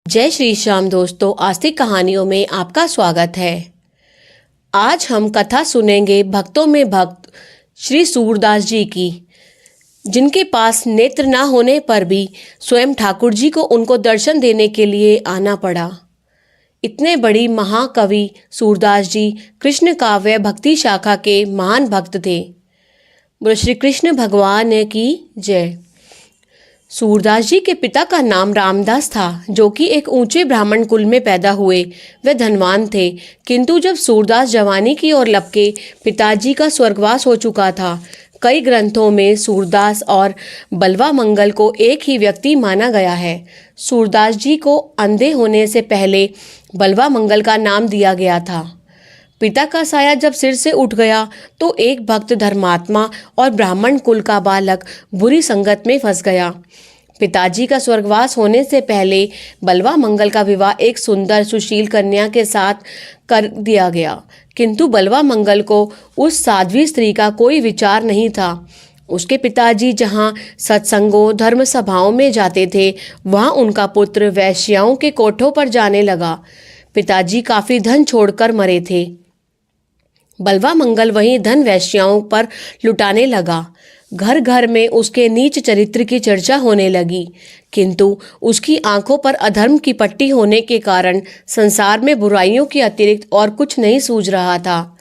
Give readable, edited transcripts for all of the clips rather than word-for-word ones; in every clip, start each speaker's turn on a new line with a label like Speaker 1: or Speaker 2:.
Speaker 1: जय श्री श्याम दोस्तों, आस्तिक कहानियों में आपका स्वागत है। आज हम कथा सुनेंगे भक्तों में भक्त श्री सूरदास जी की, जिनके पास नेत्र ना होने पर भी स्वयं ठाकुर जी को उनको दर्शन देने के लिए आना पड़ा। इतने बड़ी महाकवि सूरदास जी कृष्ण काव्य भक्ति शाखा के महान भक्त थे। बोलो श्री कृष्ण भगवान की जय। सूरदास जी के पिता का नाम रामदास था, जो कि एक ऊंचे ब्राह्मण कुल में पैदा हुए। वे धनवान थे, किंतु जब सूरदास जवानी की ओर लपके पिताजी का स्वर्गवास हो चुका था। कई ग्रंथों में सूरदास और बलवा मंगल को एक ही व्यक्ति माना गया है। सूरदास जी को अंधे होने से पहले बलवा मंगल का नाम दिया गया था। पिता का साया जब सिर से उठ गया तो एक भक्त धर्मात्मा और ब्राह्मण कुल का बालक बुरी संगत में फंस गया। पिताजी का स्वर्गवास होने से पहले बलवा मंगल का विवाह एक सुंदर सुशील कन्या के साथ कर दिया गया, किंतु बलवा मंगल को उस साध्वी स्त्री का कोई विचार नहीं था। उसके पिताजी जहाँ सत्संगों धर्म सभाओं में जाते थे, वहाँ उनका पुत्र वैश्याओं के कोठों पर जाने लगा। पिताजी काफी धन छोड़कर मरे थे। बलवा मंगल वही धन वैश्याओं पर लुटाने लगा। घर घर में उसके नीच चरित्र की चर्चा होने लगी, किंतु उसकी आंखों पर अधर्म की पट्टी होने के कारण संसार में बुराइयों के अतिरिक्त और कुछ नहीं सूझ रहा था।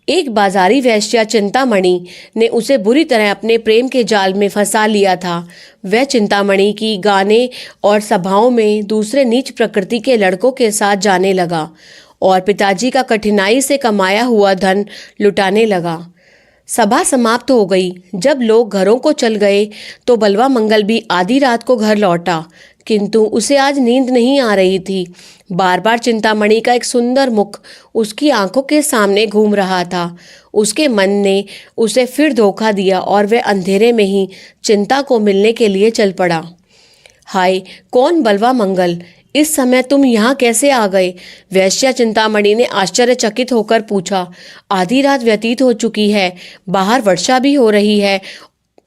Speaker 1: एक बाजारी वैश्या चिंतामणि ने उसे बुरी तरह अपने प्रेम के जाल में फंसा लिया था। वह चिंतामणि की गाने और सभाओं में दूसरे नीच प्रकृति के लड़कों के साथ जाने लगा और पिताजी का कठिनाई से कमाया हुआ धन लुटाने लगा। सभा समाप्त हो गई। जब लोग घरों को चल गए तो बलवा मंगल भी आधी रात को घर लौटा, किंतु उसे आज नींद नहीं आ रही थी। बार बार चिंतामणि का एक सुंदर मुख उसकी आंखों के सामने घूम रहा था। उसके मन ने उसे फिर धोखा दिया और वह अंधेरे में ही चिंता को मिलने के लिए चल पड़ा। हाय, कौन बलवा मंगल, इस समय तुम यहाँ कैसे आ गए? वैश्या चिंतामणि ने आश्चर्यचकित होकर पूछा। आधी रात व्यतीत हो चुकी है, बाहर वर्षा भी हो रही है,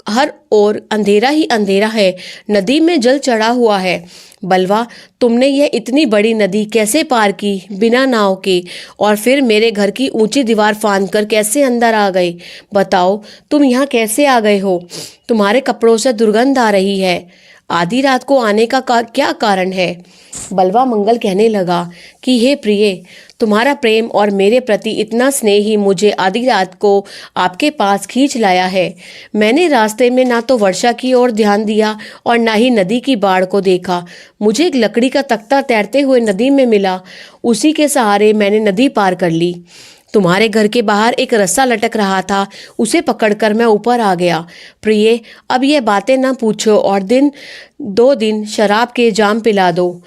Speaker 1: हर ओर अंधेरा ही अंधेरा है, नदी में जल चढ़ा हुआ है। बलवा, तुमने यह इतनी बड़ी नदी कैसे पार की बिना नाव के, और फिर मेरे घर की ऊंची दीवार फांदकर कैसे अंदर आ गए? बताओ, तुम यहाँ कैसे आ गए हो? तुम्हारे कपड़ों से दुर्गंध आ रही है। आधी रात को आने का क्या कारण है? बलवा मंगल कहने लगा कि हे प्रिय, तुम्हारा प्रेम और मेरे प्रति इतना स्नेह ही मुझे आधी रात को आपके पास खींच लाया है। मैंने रास्ते में ना तो वर्षा की ओर ध्यान दिया और ना ही नदी की बाढ़ को देखा। मुझे एक लकड़ी का तख्ता तैरते हुए नदी में मिला, उसी के सहारे मैंने नदी पार कर ली। तुम्हारे घर के बाहर एक रस्सा लटक रहा था, उसे पकड़कर मैं ऊपर आ गया। प्रिय, अब ये बातें ना पूछो और 2 दिन शराब के जाम पिला दो।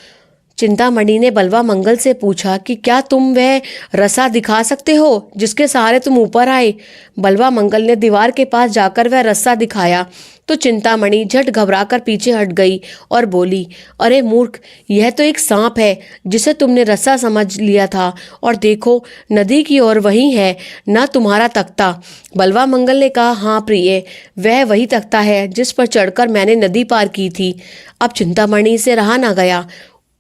Speaker 1: चिंतामणि ने बलवा मंगल से पूछा कि क्या तुम वह रस्सा दिखा सकते हो जिसके सहारे तुम ऊपर आए? बलवा मंगल ने दीवार के पास जाकर वह रस्सा दिखाया तो चिंतामणि झट घबराकर पीछे हट गई और बोली, अरे मूर्ख, यह तो एक सांप है जिसे तुमने रस्सा समझ लिया था, और देखो नदी की ओर वही है ना तुम्हारा तख्ता। बलवा मंगल ने कहा, हाँ प्रिय, वह वही तख्ता है जिस पर चढ़कर मैंने नदी पार की थी। अब चिंतामणि से रहा ना गया,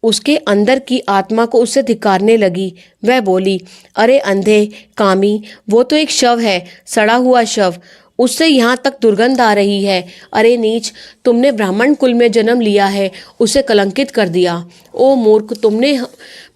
Speaker 1: उसके अंदर की आत्मा को उससे धिक्कारने लगी। वह बोली, अरे अंधे कामी, वो तो एक शव है, सड़ा हुआ शव, उससे यहाँ तक दुर्गंध आ रही है। अरे नीच, तुमने ब्राह्मण कुल में जन्म लिया है, उसे कलंकित कर दिया। ओ मूर्ख, तुमने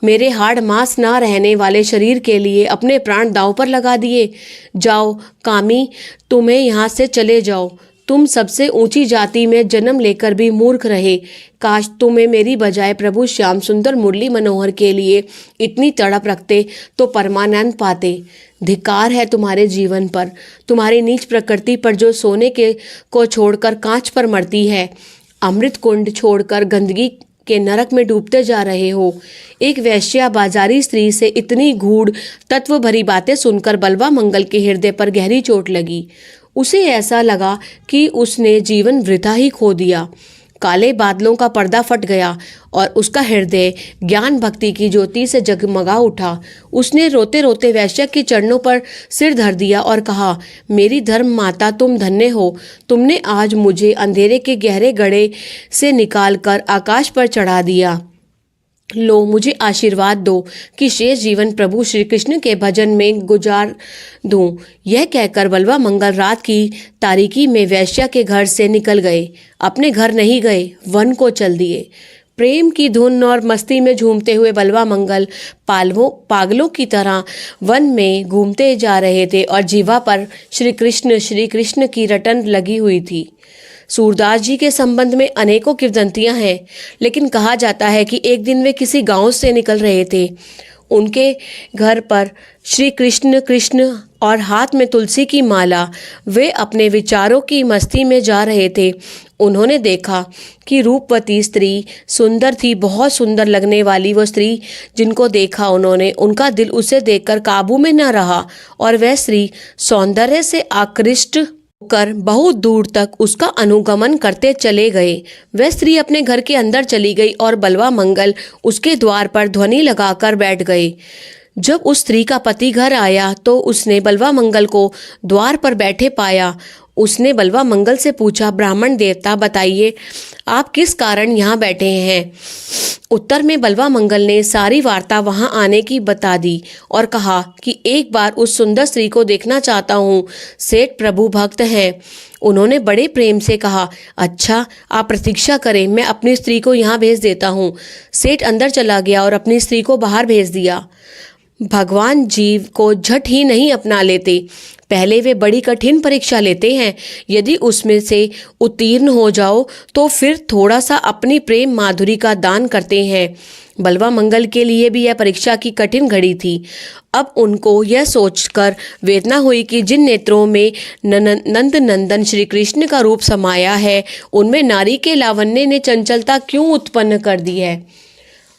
Speaker 1: मेरे हाड़ मांस ना रहने वाले शरीर के लिए अपने प्राण दांव पर लगा दिए। जाओ कामी, तुम्हें यहाँ से चले जाओ। तुम सबसे ऊंची जाति में जन्म लेकर भी मूर्ख रहे। काश तुम्हें मेरी बजाय प्रभु श्याम सुंदर मुरली मनोहर के लिए इतनी तड़प रखते तो परमानंद पाते। धिक्कार है तुम्हारे जीवन पर, तुम्हारी नीच प्रकृति पर, जो सोने के को छोड़कर कांच पर मरती है। अमृत कुंड छोड़कर गंदगी के नरक में डूबते जा रहे हो। एक वैश्या बाजारी स्त्री से इतनी गूढ़ तत्व भरी बातें सुनकर बलवा मंगल के हृदय पर गहरी चोट लगी। उसे ऐसा लगा कि उसने जीवन वृथा ही खो दिया। काले बादलों का पर्दा फट गया और उसका हृदय ज्ञान भक्ति की ज्योति से जगमगा उठा। उसने रोते रोते वैश्या के चरणों पर सिर धर दिया और कहा, मेरी धर्म माता, तुम धन्य हो। तुमने आज मुझे अंधेरे के गहरे गड्ढे से निकालकर आकाश पर चढ़ा दिया। लो, मुझे आशीर्वाद दो कि शेष जीवन प्रभु श्री कृष्ण के भजन में गुजार दूं। यह कहकर बलवा मंगल रात की तारीकी में वैश्या के घर से निकल गए। अपने घर नहीं गए, वन को चल दिए। प्रेम की धुन और मस्ती में झूमते हुए बलवा मंगल पागलों की तरह वन में घूमते जा रहे थे और जीवा पर श्री कृष्ण की रटन लगी हुई थी। सूरदास जी के संबंध में अनेकों किंवदंतियां हैं, लेकिन कहा जाता है कि एक दिन वे किसी गांव से निकल रहे थे। उनके घर पर श्री कृष्ण और हाथ में तुलसी की माला। वे अपने विचारों की मस्ती में जा रहे थे। उन्होंने देखा कि रूपवती स्त्री सुंदर थी। बहुत सुंदर लगने वाली वो स्त्री जिनको देखा उन्होंने, उनका दिल उसे देखकर काबू में न रहा और वह स्त्री सौंदर्य से आकृष्ट कर बहुत दूर तक उसका अनुगमन करते चले गए। वह स्त्री अपने घर के अंदर चली गई और बलवा मंगल उसके द्वार पर ध्वनि लगाकर बैठ गए। जब उस स्त्री का पति घर आया तो उसने बलवा मंगल को द्वार पर बैठे पाया। उसने बलवा मंगल से पूछा, ब्राह्मण देवता बताइए, आप किस कारण यहाँ बैठे हैं? उत्तर में बलवा मंगल ने सारी वार्ता वहां आने की बता दी और कहा कि एक बार उस सुंदर स्त्री को देखना चाहता हूँ। सेठ प्रभु भक्त हैं। उन्होंने बड़े प्रेम से कहा, अच्छा आप प्रतीक्षा करें, मैं अपनी स्त्री को यहाँ भेज देता हूँ। सेठ अंदर चला गया और अपनी स्त्री को बाहर भेज दिया। भगवान जीव को झट ही नहीं अपना लेते, पहले वे बड़ी कठिन परीक्षा लेते हैं। यदि उसमें से उत्तीर्ण हो जाओ तो फिर थोड़ा सा अपनी प्रेम माधुरी का दान करते हैं। बलवा मंगल के लिए भी यह परीक्षा की कठिन घड़ी थी। अब उनको यह सोचकर वेदना हुई कि जिन नेत्रों में नंद नंदन श्री कृष्ण का रूप समाया है, उनमें नारी के लावण्य ने चंचलता क्यों उत्पन्न कर दी है।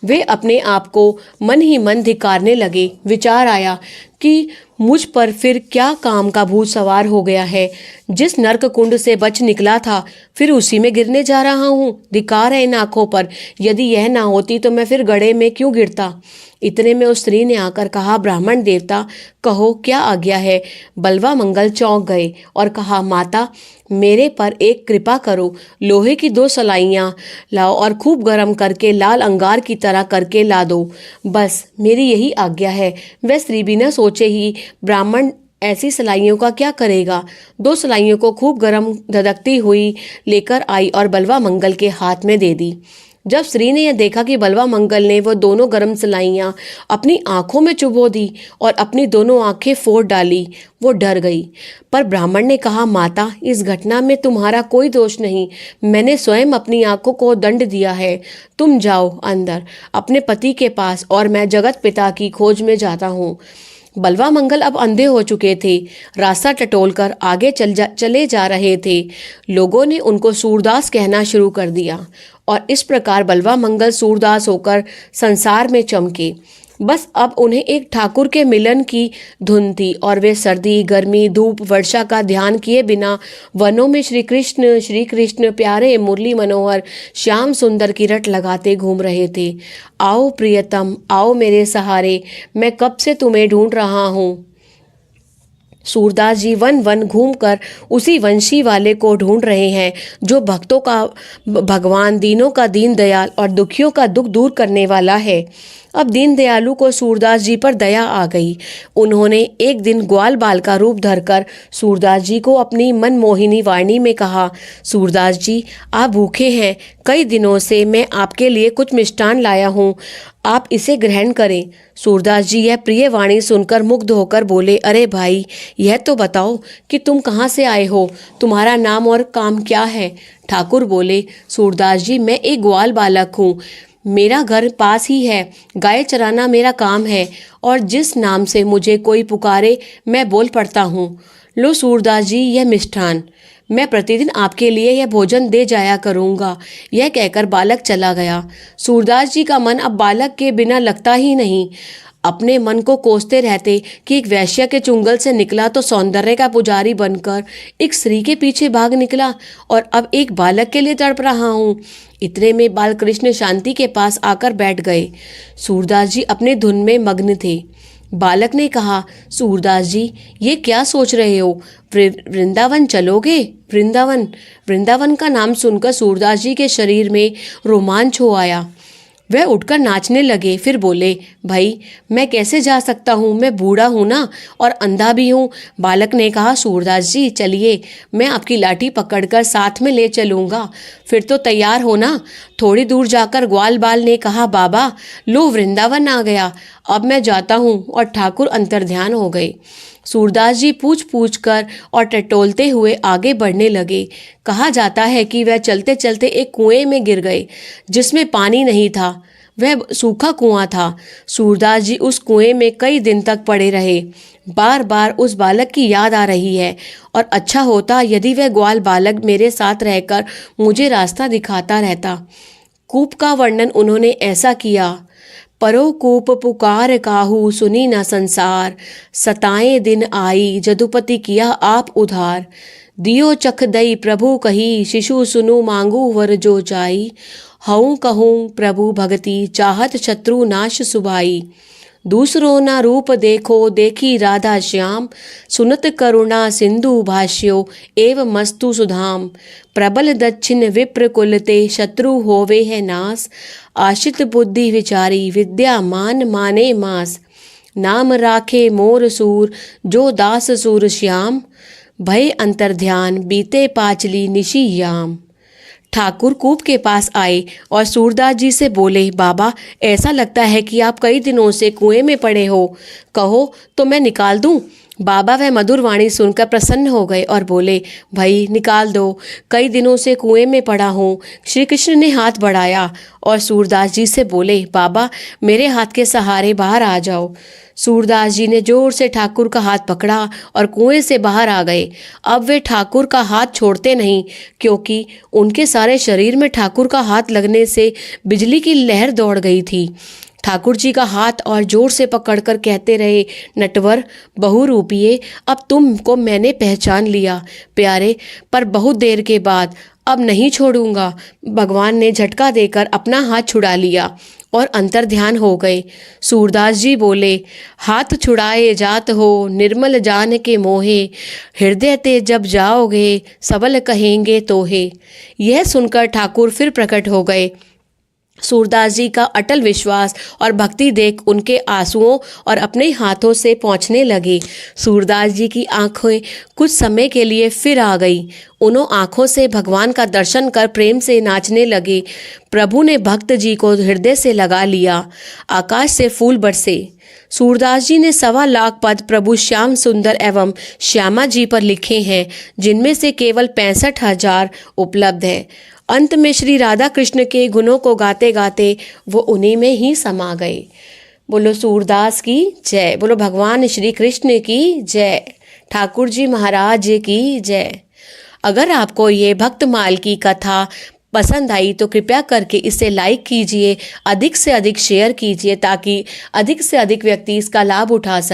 Speaker 1: वे अपने आप को मन ही मन धिक्कारने लगे। विचार आया कि मुझ पर फिर क्या काम का भूत सवार हो गया है। जिस नरक कुंड से बच निकला था फिर उसी में गिरने जा रहा हूँ। धिक्कार है इन आंखों पर। यदि यह ना होती तो मैं फिर गड्ढे में क्यों गिरता। इतने में उस स्त्री ने आकर कहा, ब्राह्मण देवता कहो क्या आज्ञा है। बलवा मंगल चौंक गए और कहा, माता मेरे पर एक कृपा करो, लोहे की 2 सलाइयाँ लाओ और खूब गर्म करके लाल अंगार की तरह करके ला दो, बस मेरी यही आज्ञा है। वह स्त्री बिना सोचे ही ब्राह्मण ऐसी सलाइयों का क्या करेगा, 2 सलाइयों को खूब गर्म धधकती हुई लेकर आई और बलवा मंगल के हाथ में दे दी। जब स्त्री ने यह देखा कि बलवा मंगल ने वो दोनों गर्म सलाइयाँ अपनी आंखों में चुभो दी और अपनी दोनों आंखें फोड़ डाली, वो डर गई। पर ब्राह्मण ने कहा, माता इस घटना में तुम्हारा कोई दोष नहीं, मैंने स्वयं अपनी आंखों को दंड दिया है। तुम जाओ अंदर अपने पति के पास और मैं जगत पिता की खोज में जाता हूँ। बलवा मंगल अब अंधे हो चुके थे। रास्ता टटोलकर आगे चले जा रहे थे। लोगों ने उनको सूरदास कहना शुरू कर दिया और इस प्रकार बलवा मंगल सूरदास होकर संसार में चमके। बस अब उन्हें एक ठाकुर के मिलन की धुन थी और वे सर्दी गर्मी धूप वर्षा का ध्यान किए बिना वनों में श्री कृष्ण प्यारे मुरली मनोहर श्याम सुंदर की रट लगाते घूम रहे थे। आओ प्रियतम, आओ मेरे सहारे, मैं कब से तुम्हें ढूंढ रहा हूँ। सूरदास जी वन वन घूमकर उसी वंशी वाले को ढूंढ रहे हैं जो भक्तों का भगवान, दीनों का दीन दयाल और दुखियों का दुख दूर करने वाला है। अब दीन दयालु को सूरदास जी पर दया आ गई। उन्होंने एक दिन ग्वाल बाल का रूप धरकर सूरदास जी को अपनी मनमोहिनी वाणी में कहा, सूरदास जी आप भूखे हैं, कई दिनों से मैं आपके लिए कुछ मिष्ठान लाया हूँ, आप इसे ग्रहण करें। सूरदास जी यह प्रिय वाणी सुनकर मुग्ध होकर बोले, अरे भाई यह तो बताओ कि तुम कहाँ से आए हो, तुम्हारा नाम और काम क्या है। ठाकुर बोले, सूरदास जी मैं एक ग्वाल बालक हूँ, मेरा घर पास ही है, गाय चराना मेरा काम है और जिस नाम से मुझे कोई पुकारे मैं बोल पड़ता हूँ। लो सूरदास जी यह मिष्ठान, मैं प्रतिदिन आपके लिए यह भोजन दे जाया करूँगा। यह कहकर बालक चला गया। सूरदास जी का मन अब बालक के बिना लगता ही नहीं। अपने मन को कोसते रहते कि एक वैश्य के चुंगल से निकला तो सौंदर्य का पुजारी बनकर एक स्त्री के पीछे भाग निकला और अब एक बालक के लिए तड़प रहा हूँ। इतने में बालकृष्ण शांति के पास आकर बैठ गए। सूरदास जी अपने धुन में मग्न थे। बालक ने कहा, सूरदास जी ये क्या सोच रहे हो, वृंदावन चलोगे। वृंदावन का नाम सुनकर सूरदास जी के शरीर में रोमांच हो आया। वह उठकर नाचने लगे। फिर बोले, भाई मैं कैसे जा सकता हूँ, मैं बूढ़ा हूँ ना और अंधा भी हूँ। बालक ने कहा, सूरदास जी चलिए, मैं आपकी लाठी पकड़कर साथ में ले चलूँगा, फिर तो तैयार हो ना। थोड़ी दूर जाकर ग्वाल बाल ने कहा, बाबा लो वृंदावन आ गया, अब मैं जाता हूँ। और ठाकुर अंतर्ध्यान हो गए। सूरदास जी पूछ पूछ कर और टटोलते हुए आगे बढ़ने लगे। कहा जाता है कि वह चलते चलते एक कुएं में गिर गए जिसमें पानी नहीं था। वह सूखा कुआं था। सूरदास जी उस कुएं में कई दिन तक पड़े रहे। बार बार उस बालक की याद आ रही है और अच्छा होता यदि वह ग्वाल बालक मेरे साथ रहकर मुझे रास्ता दिखाता रहता। कूप का वर्णन उन्होंने ऐसा किया, परो कूप पुकार काहू सुनी न संसार, सताएं दिन आई जदुपति किया आप उधार। दियो चख दई प्रभु कही, शिशु सुनु मांगू वर जो चाई। हऊँ कहूँ प्रभु भगति, चाहत शत्रु नाश सुभाई। दूसरो ना रूप देखो, देखी राधा श्याम। सुनत करुणा सिंधु भाष्यो, एव मस्तु सुधाम। प्रबल दक्षिण विप्र कुलते, शत्रु होवे है नास। आशित बुद्धि विचारी, विद्या मान माने मास। नाम राखे मोर सूर, जो दास सूर श्याम। भय अंतर्ध्यान, बीते पाचली निशी याम। ठाकुर कूप के पास आए और सूरदास जी से बोले, बाबा ऐसा लगता है कि आप कई दिनों से कुएं में पड़े हो, कहो तो मैं निकाल दूं। बाबा वह मधुर वाणी सुनकर प्रसन्न हो गए और बोले, भाई निकाल दो, कई दिनों से कुएं में पड़ा हूँ। श्री कृष्ण ने हाथ बढ़ाया और सूरदास जी से बोले, बाबा मेरे हाथ के सहारे बाहर आ जाओ। सूरदास जी ने जोर से ठाकुर का हाथ पकड़ा और कुएं से बाहर आ गए। अब वे ठाकुर का हाथ छोड़ते नहीं, क्योंकि उनके सारे शरीर में ठाकुर का हाथ लगने से बिजली की लहर दौड़ गई थी। ठाकुर जी का हाथ और जोर से पकड़कर कहते रहे, नटवर बहुरूपिये, अब तुमको मैंने पहचान लिया प्यारे, पर बहुत देर के बाद, अब नहीं छोड़ूंगा। भगवान ने झटका देकर अपना हाथ छुड़ा लिया और अंतर्ध्यान हो गए। सूरदास जी बोले, हाथ छुड़ाए जात हो निर्मल जान के मोहे, हृदय ते जब जाओगे सबल कहेंगे तोहे। यह सुनकर ठाकुर फिर प्रकट हो गए। सूरदास जी का अटल विश्वास और भक्ति देख उनके आंसुओं और अपने हाथों से पहुँचने लगे। सूरदास जी की आंखें कुछ समय के लिए फिर आ गई। उन्हों आंखों से भगवान का दर्शन कर प्रेम से नाचने लगे। प्रभु ने भक्त जी को हृदय से लगा लिया। आकाश से फूल बरसे। सूरदास जी ने 1.25 लाख पद प्रभु श्याम सुंदर एवं श्यामा जी पर लिखे हैं, जिनमें से केवल 65,000 उपलब्ध हैं। अंत में श्री राधा कृष्ण के गुणों को गाते गाते वो उन्हीं में ही समा गए। बोलो सूरदास की जय, बोलो भगवान श्री कृष्ण की जय, ठाकुर जी महाराज की जय। अगर आपको ये भक्तमाल की कथा पसंद आई तो कृपया करके इसे लाइक कीजिए, अधिक से अधिक शेयर कीजिए, ताकि अधिक से अधिक व्यक्ति इसका लाभ उठा सकें।